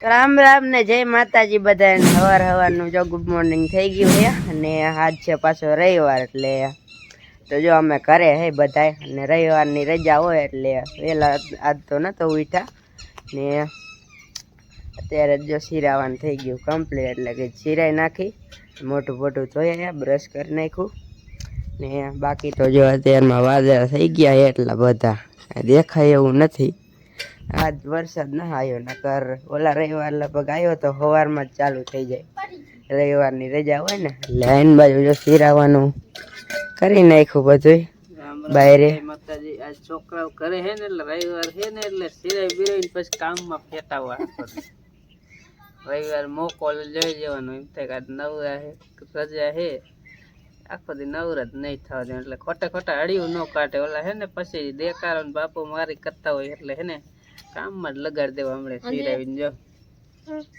રામ રામ ને જય માતાજી બધાને હવાર હવારનું જો ગુડ મોર્નિંગ થઈ ગયું છે અને આજ છે પાછો રવિવાર એટલે તો જો અમે ઘરે હે બધાય અને રવિવારની રજા હોય એટલે વહેલા આજ તો નતો ઉઠ્યા ને અત્યારે જો શિરાવાનું થઈ ગયું કમ્પ્લીટ એટલે કે શિરાઈ નાખી મોટું મોટું ધોયા બ્રશ કરી નાખ્યું ને બાકી તો જો અત્યારમાં વાદળા થઈ ગયા એટલા બધા દેખાય એવું નથી. આજ વરસાદ ના આવ્યો નકર ઓલા રવિવાર લગભગ આવ્યો તો સવારમાં જ ચાલુ થઈ જાય રવિવારની રજા હોય ને એટલે આઈન બાજુ જો શિરાવાનું કરી નાખ્યું બધું બાયરે માતાજી આજ છોકરાઓ કરે હે ને એટલે રવિવાર છે ને એટલે સિરાઈ બિરાઈ પછી કામમાં ફેટાવા રવિવાર મોકો લઈ જવાનો એમ થાય કે નવરા હે રજા હે આખો દી નવરા જ નહીં થવા દે એટલે ખોટા ખોટા હળિયું ન કાઢે ઓલા હે ને પછી દેકારો ને બાપુ મારી કરતા હોય એટલે હે ને કામમાં જ લગાડ દેવા હમણાં સિરાવીને જો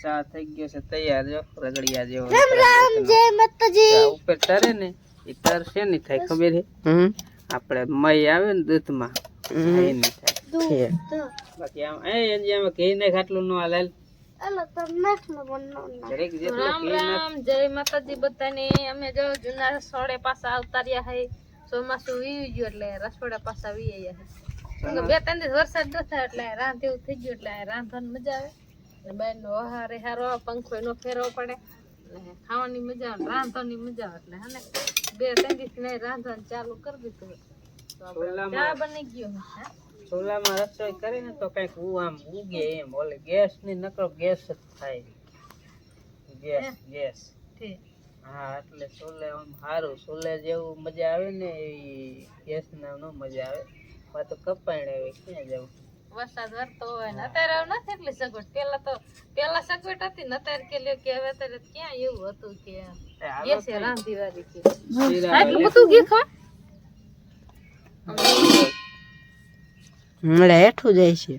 ચા થઈ ગયો છે તૈયાર જો રગડિયા જેવો ઉપર તરે ને એ તર છે ની થાય ખબર હે આપણે મય આવે ને દૂધમાં એની થાય બાકી આમ આમાં ઘી ને ખાટલું ન હાલે. રામ રામ જય માતાજી બધાને. અમે જો જૂના રસોડે પાછા અવતાર્યા હે ચોમાસું વીવી ગયું એટલે રસોડા પાછા વી આવ્યા બે ત્રણ દિવસ વરસાદ ન થાય એટલે રાંધ એવું થઈ ગયું એટલે રાંધવાની મજા આવે ને બેન નો વહારે હારો પંખો નો ફેરવો પડે એટલે ખાવાની મજા આવે રાંધવાની મજા આવે એટલે હે બે ત્રણ દિવસ ને રાંધવાનું ચાલુ કરી દીધું ચા બની ગયો ચોલામાં રસોઈ કરે ને તો કઈક આમ ઉગે એમ ઓલે ગેસ ની નકરો ગેસ જ થાય ગેસ હા એટલે ચોલે આમ સારું ચોલે જેવું મજા આવે ને એ ગેસ ના નો મજા આવે તો કપાઈને આવે ક્યાં જવું વરસાદ વરતો હોય ને અત્યારે નથી એટલી સગવડ પેલા સગવડ હતી ને અત્યારે કે હવે અત્યારે ક્યાં એવું હતું કે ગેસે રાંધી વાળી કે આટલું બધું ઘી ખા મળે હેઠું જાય છે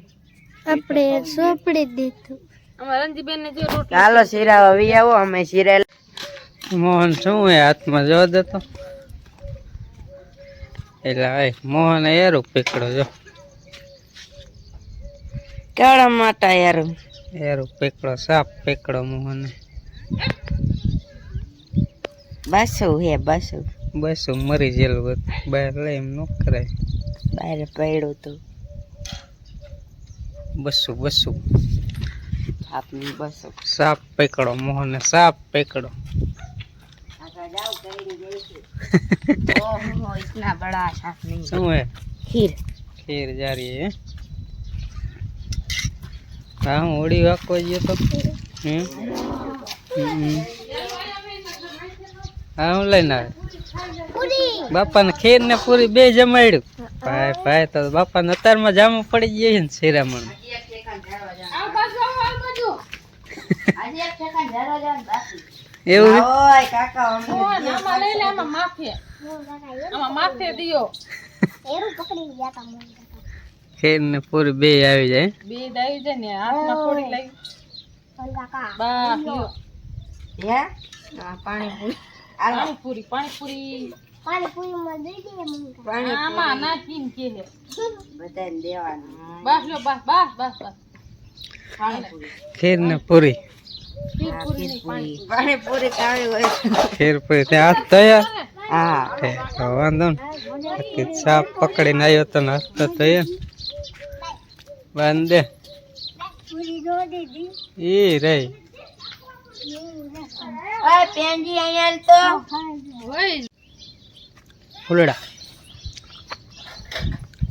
આપણે સોપડી દીધું અમાર રંજીબેન ને જો રોટલી ચાલો શિરાવા વી આવો અમે શિરાય મોહન શું હે હાથમાં જો દેતો એટલે મોહન એરું પકડો જો કેળા માટા એરું પકડો સાપ પકડો મોહન બાસુ હે બાસુ બસ મરી જેલું બહાર લઈ એમ ન કરાય બહાર પડ્યું તું બસું આપની બસો સાપ પકડો મોહન સાપ પકડો ओहो इतना बड़ा साफ नहीं શું હે खीर जा रही है हाँ ओडी वाको ये तो हाँ હું લઈને આવે બાપા ને ખીર ને પૂરી બે જમાડ્યું ભાઈ તો બાપા ને અત્યારમાં જામું પડી જાય ને શિરામણ એવું ओय काका આમાં લઈ લે આમાં માથે દિયો એરું પકડી ગયા તા મોન ખીર ને પૂરી બે આવી જાય બે આવી જાય ને હાથમાં થોડી લઈ કાકા બા લ્યો હે પાણીપુરી પાણીપુરી માં દઈ દે મન પાણી આમાં નાખીને કે હે બધાને દેવાનું બસ લ્યો બસ ખીર ને પૂરી પાણીપુરી ખાવી હોય ખીર પૂરી તે હાથ ધોયા હા તો વાંધો ને સાપ પકડીને આવ્યો તો ને હાથ તો ધોયા બાંધે પૂરી દો દીદી ઈ રહી ઓય પેંજી અહીંયા તો ફૂલડા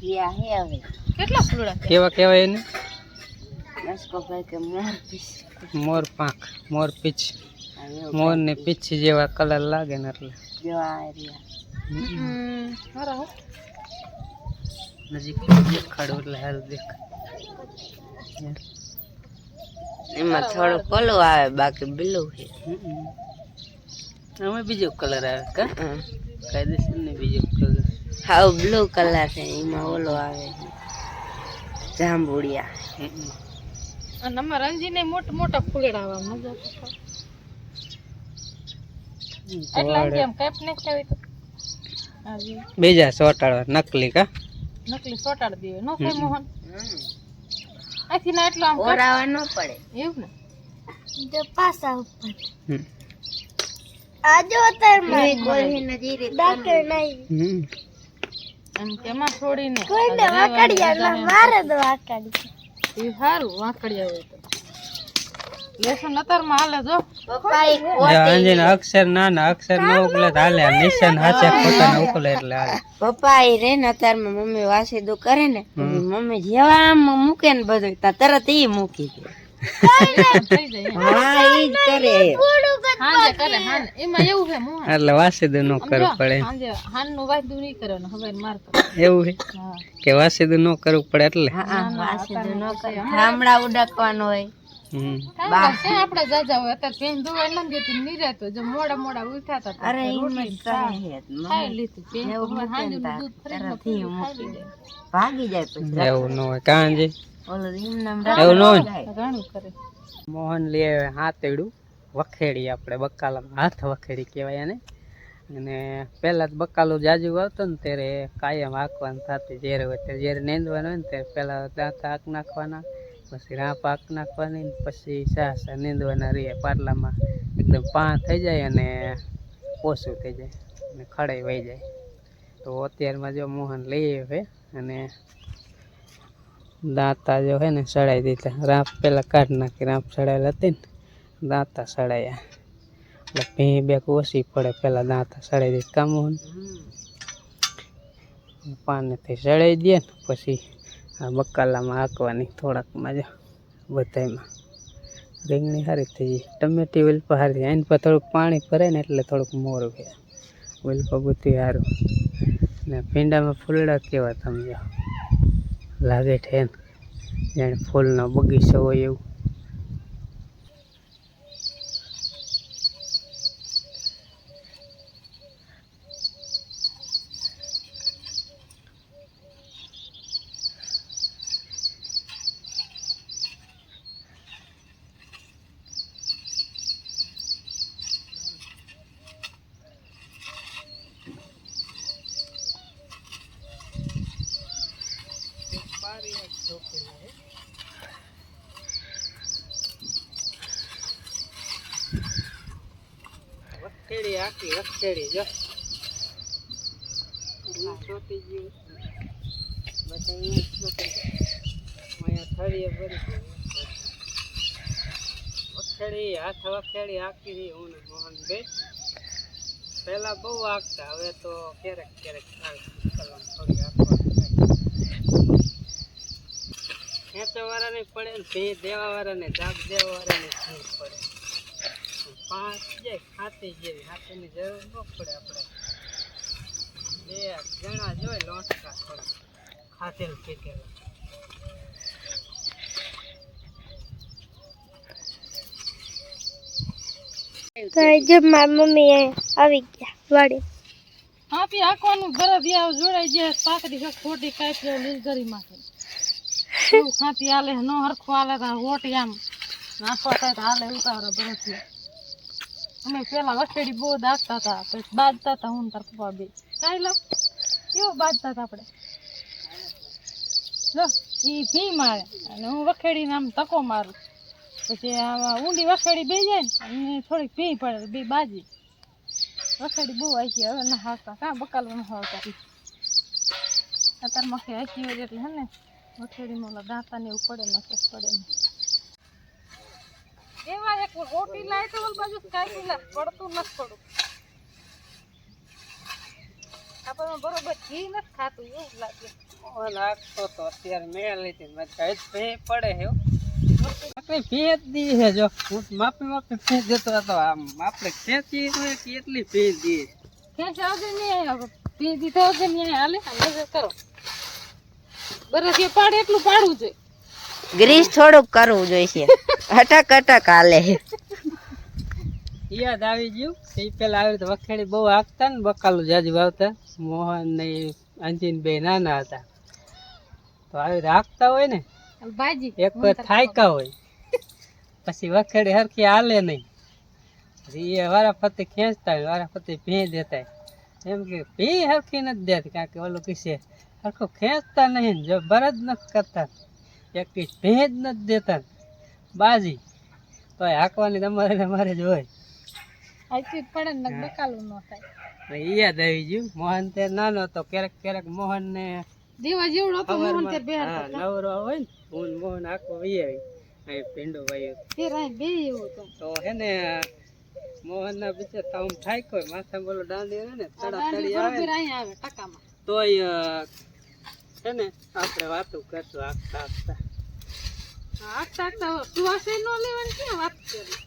યા હે હવે કેટલા ફૂલડા કેવા એને નસકો ભાઈ કે મોર પાંખ મોર પીછ મોર ને પીછી જેવા કલર લાગે ને એટલે જો આ એરિયા નજીક દેખાડો એટલે હાલ દેખ એમાં થોડું કોલું આવે બાકી બ્લુ છે અમે બીજો કલર આવે કા કાયદેસર ને બીજો કલર હાવ બ્લુ કલર છે એમાં ઓલો આવે જાંબુડિયા અને અમારા રંજી ને મોટા ફૂલડા આવે મજા એટલા જેમ કેપ ને ખાવી તો બીજા સોટાડવા નકલી કા નકલી સોટાડ દીવે નો ખાય મોહન આથી ના એટલો આમ ઓરાવા ન પડે એવું ને જો પાસા ઉપર હમ. આજો તાર માં કોઈ નજીરે ડાકર નહીં એમ કેમાં છોડીને કોઈને વાકડિયા ના મારે તો વાકડી ઈ હારું વાંકડિયા હોય તો લેસન અતારમાં હાલે જો પપ્પા એક અંજન અક્ષર નાના અક્ષર ન ઉકલે તો હાલે નિશાન હાચે ખોટા ન ઉકલે એટલે હાલે પપ્પા એ રે ને અત્યારમાં મમ્મી વાસીદું કરે ને પછી મમ્મી જેવા આમ મૂકે ને બધું તા તરત ઈ મૂકી દે. થઈ જાય હા ઈ જ કરે. હાંજે કરે હાન એમાં એવું છે મોહન એટલે વાસીદું ન કરવું પડે હાંજે હાનનું વાસીદું નહીં કરવાનું હવે માર એવું છે કે વાસીદું ન કરવું પડે એટલે હા વાસીદું ન કરે ઠામડા ઉડાકવાનો હોય. આપણે જાજા હોય અત્યારે પેન ધોવા ન દેતી નિરાતો જો મોડા મોડા ઉઠાતા અરે ઈ મત કરે હે ખાઈ લીધું પેન હાંજે દૂધ તરત ઈ મૂકી દે ભાગી જાય પછી એવું ન હોય કાંજે ઓલો એમ નામ એવું ન હોય ઘણું કરે. મોહન લે હાથેડું વખેડી આપણે બકાલામાં હાથ વખેડી કહેવાય એને અને પહેલાં બકાલું જાજુ આવતો ને ત્યારે કાયમ હાંકવાનું થતું જ્યારે હોય ત્યારે જ્યારે નીંદવાનું હોય ને ત્યારે પહેલાં દાંત હાંક નાખવાના પછી રાપ હાંક નાખવાની ને પછી સા નીંદવાના રહે પાટલામાં એકદમ પાં થઈ જાય અને ઓછું થઈ જાય અને ખડાઈ વહી જાય. તો અત્યારમાં જો મોહન લઈ આવે અને દાંતા જો હે ને સડાઈ દીધા રાપ પહેલાં કાઢી નાખી રાપ સડાયેલ હતી ને દાંતા સડાયા એટલે ભીં બેક ઓછી પડે પહેલાં દાંતા સડાઈ દીધી કામ મોહન પાનેથી સડાઈ દે ને પછી આ બકાલામાં હાંકવાની થોડાકમાં જો બધામાં રીંગણી સારી થઈ જાય ટમેટી વેલપા સારી એની પર થોડુંક પાણી ભરે ને એટલે થોડુંક મોરું છે વેલપા બધું સારું ને ભીંડામાં ફૂલડા કેવા તમે જો લાગે છે ને જાણે ફૂલનો બગીચો હોય એવું. વખેડી આખી વખેડી જો છોટી ગયું બધા અહીંયા થળીએ ભરી વખેડી હાથ વખેડી આખી હું ને મોહન બે પહેલા બહુ આગતા હવે તો ક્યારેક ક્યારેક થોડી આખવા ખેંચવા વાળાને પડે ને ભી દેવા વાળાને જાપ દેવા વાળાને ભી પડે પાંચ જાય ખાતી જેવી ખાતીની જરૂર ન પડે આપણે બે જણા જોઈ લોટકા થોડા ખાતેલ પીકેલા જો મારી મમ્મી આવી ગયા વાડી હાથી આખવાનું બરફ આવ જોડાઈ જાય પાકડી છે ખોટી કાપી લીલગરી માંથી એવું ખાતી હાલે નો હરખું હાલે તો રોટી આમ નાખવા થાય તો હાલે ઉતાવળે બરફ અમે પેલા વખેડી બહુ દાખતા હતા પછી બાંધતા હતા હું તાર પપ્પા બે કાંઈ લો કેવું બાંધતા હતા આપણે લો ઈ ભી મારે અને હું વખેડીને આમ તકો મારું પછી આમાં ઊંડી વખેડી બે જાય ને અને થોડીક ભી પડે બે બાજી વખેડી બહુ આખી હવે ના હાવતા કાં બકાલું ન હાવતા અત્યારમાં કે આખી હોય એટલે હે ને વખેડીમાં ઓલા દાંતા ને એવું પડે ને પડે ને એવા એક રોટી લાય તો ઓલ બાજુ કાઈ લા પડતું નથી પડું આપણે બરોબર ઘી નથી ખાતું એવું લાગે ઓ લાગતો તો અત્યારે મેળ લીધી મેં કઈ ભે પડે હે આપણે ભેજ દી છે જો હું માપી માપી ભેજ દેતો હતો આમ આપણે ખેંચી હોય કે એટલી ભેજ દી ખેંચ આવજે ને ભેજ દીધો છે ને હાલે નજર કરો બરફ એ પાડે એટલું પાડવું જોઈએ ગ્રીસ થોડુંક કરવું જોઈશે અટક અટક હાલે યાદ આવી ગયું એ પેલા આવી રીતે વખેડી બહુ હાંકતા ને બકાલું જાજુ વાવતા મોહન ને અંજીન બે નાના હતા તો આવી રીતે હાંકતા હોય ને એક વાર થાયકા હોય પછી વખેડી હરખી હાલે નહીં પછી એ વારાફરતી ખેંચતા હોય વારાફરતી ભી દેતા એમ કે ભી હરખી નથી દેતી કારણ કે ઓલું કીશે હરખું ખેંચતા નહીં જો બરજ નથી કરતા એક ભેજ નથી દેતા બાજી તો હાંકવાની તમારે જ હોય. આથી પડે ને બકાલું ન થાય. ઈ યાદ આવી ગયું, મોહન તે નાનો હતો, ક્યારેક મોહન ને દેવા જેવડો હતો મોહન તે બેહાર નવરો હોય ને હું મોહન આખો વી આવી અહીં ભીંડો વાયો તે રાય બે એવો હતો. તો હે ને મોહન ના બીચે તામ થાય કોઈ માથા બોલો દાંડી ને તડા તડી આવે બરોબર અહીંયા આવે ટકામાં. તોય હે ને આપણે વાતો કરશું આખતા આખતા તું આશે નો લેવાની ક્યાં વાત કરી.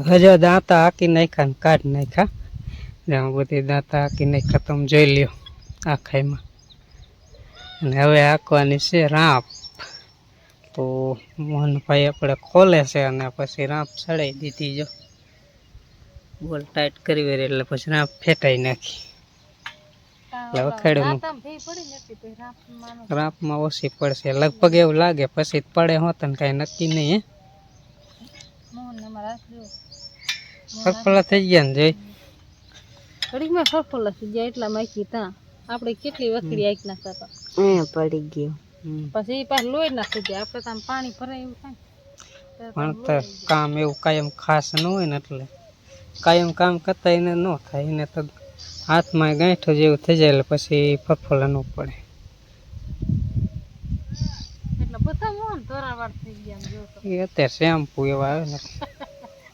હજો દાંતા હાકી નાખ્યા ને કાઢ નાખ્યા. જ્યાં બધી દાંતા હાકી નાખ્યા તમે જોઈ લ્યો આખાઈમાં. અને હવે હાંકવાની છે રાંપ. તો મોહનભાઈ આપણે ખોલે છે અને પછી રાંપ ચડાવી દીધી. જો બોલ ટાઈટ કરી વેરી એટલે પછી રાંપ ફેટાઈ નાખી. એટલે વખેડું રાંપમાં ઓછી પડશે લગભગ એવું લાગે, પછી પડે હોત ને કાંઈ નક્કી નહીં. ફરફલા થઈ ગયા ને જોઈ ઘડીકમાં ફરફલા થઈ જાય એટલા માખી ત્યાં આપણે કેટલી વખડી આંખ નાખતા પડી ગયો. પછી પાછું લોહી નાખી જાય. આપણે ત્યાં પાણી ભરાય એવું થાય પણ તો કામ એવું કાયમ ખાસ ન હોય ને એટલે કાયમ કામ કરતા એને ન થાય. એને તો હાથમાં ગાંઠો જેવું થઈ જાય એટલે પછી ફરફલા ન પડે. એટલે બધા મોહન તોરાવાળ થઈ ગયા જો તો. એ અત્યારે શેમ્પુ એવા આવે ને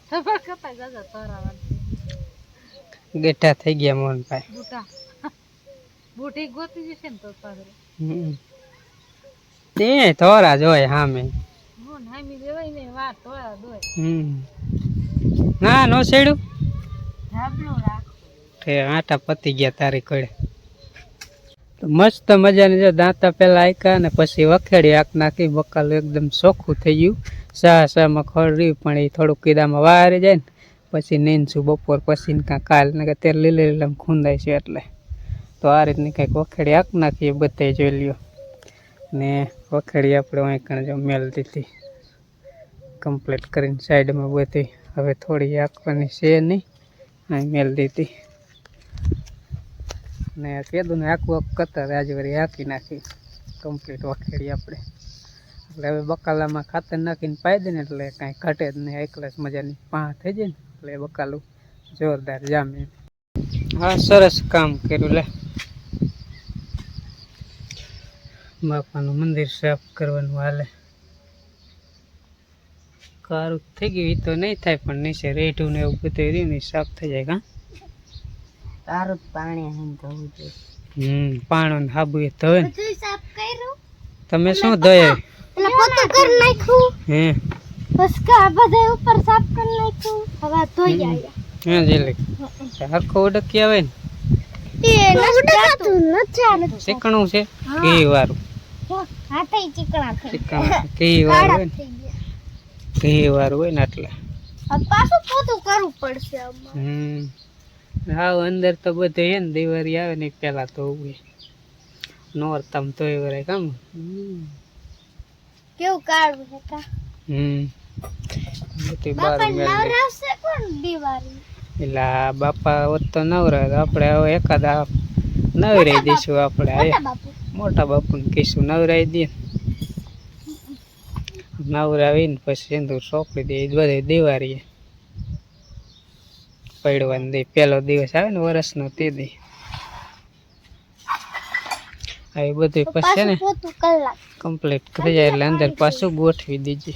ખબર કરતા જાજા તોરાવાળ ગેઠા થઈ ગયા મોહનભાઈ. બુટા બુટી ગોતી જશે ને તો પાછળ તે થોડા જ હોય સામે. મોહન હામી દેવાય ને વાત તોરા દોય ના નો છેડ્યું ધાબળો રાખ તે આટા પતી ગયા તારી કડે. તો મસ્ત મજાની જો દાંતા પેલા આક્યા ને પછી વખેડી આંખ નાખી. બકાલું એકદમ ચોખ્ખું થઈ ગયું. શામાં ખડ રહ્યું પણ એ થોડુંક કીધામાં વારે જાય ને પછી નીંદશું બપોર પછી કાં કાલ ને કે તેલ લીલે ખૂંદાય છે એટલે. તો આ રીતની કંઈક વખેડી આંખ નાખી બધે જોઈ લ્યો. ને વખેડી આપણે વાંકણ જો મેલ દીધી કમ્પ્લીટ કરીને સાઈડમાં બધી. હવે થોડી આંકવાની છે નહીં, અહીં મેલ દીધી. ને કીધું ને આખું કરતા આજે વળી હાંકી નાખી કમ્પ્લીટ વખેડી આપણે. એટલે હવે બકાલામાં ખાતર નાખીને પાઈ દે ને એટલે કાંઈ ઘટે જ નહીં. એકલા જ મજાની પાંહ થઈ જાય ને એટલે બકાલું જોરદાર જામે. હા સરસ કામ કર્યું લે. બાપાનું મંદિર સાફ કરવાનું હાલે. કારું થઈ ગયું એ તો નહીં થાય પણ નીચે રેઢું ને એવું બધું રહ્યું ને સાફ થઈ જાય. કાં તારું પાણી હમ ધોવું જોઈએ. પાણો ને હાબુ એ ધોવે ને. તમે શું ધોય પોતું કરી નાખ્યું હે બસ કા બધા ઉપર સાફ કરી નાખ્યું. હવે ધોઈ જાય હે જેલી હરખો ઉડકી આવે ને એ નડકાતું નથી. ચીકણું છે ઘી વાળું. હાથે ચીકણા થઈ ચીકણું ઘી વાળું હોય ને થઈ ગયા. ઘી વાળું હોય ને એટલે. હવે પાછું પોતું કરવું પડશે આમાં. હાવ અંદર તો બધે હે ને દિવાળી આવે ને પેલા તો ઉભી નોરતમ તો એ વરાય કામ. કેવું કાઢવું છે કા બધી બાર બાપા મેળ નવરાવશે કોણ દિવાળી? એટલે આ બાપા હોત તો નવરા આપણે હવે એકાદા નવરાઈ દઈશું. આપણે મોટા બાપુ મોટા બાપુને કહીશું નવરાઈ દે. નવરાવીને પછી સિંદૂર સોંપડી દે બધે દિવાળીએ પડવાનું દે. પહેલો દિવસ આવે ને વર્ષનો તે દી આવી બધું પછી છે ને પોતું કલાક કમ્પ્લીટ થઈ જાય એટલે અંદર પાછું ગોઠવી દીજે.